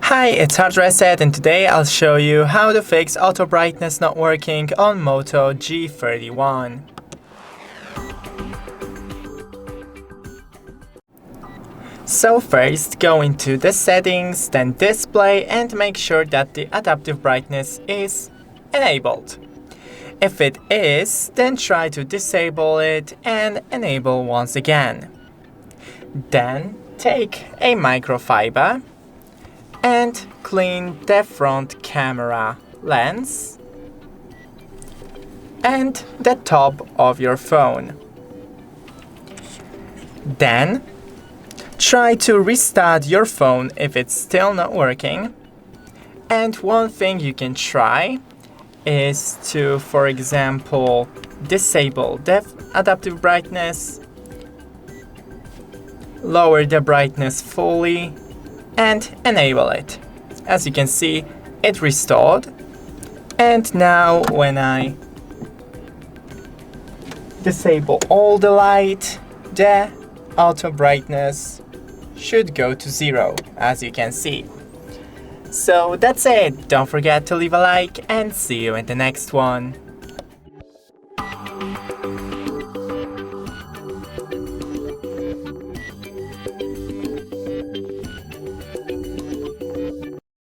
Hi, it's Hard Reset, and today I'll show you how to fix auto brightness not working on Moto G31. So first, go into the settings, then display, and make sure that the adaptive brightness is enabled. If it is, then try to disable it and enable once again. Then take a microfiber and clean the front camera lens and the top of your phone. Then try to restart your phone if it's still not working. And one thing you can try is to, for example, disable the adaptive brightness, lower the brightness fully, and enable it. As you can see, it restored. And now when I disable all the light, the auto brightness should go to 0, as you can see. So that's it. Don't forget to leave a like and see you in the next one.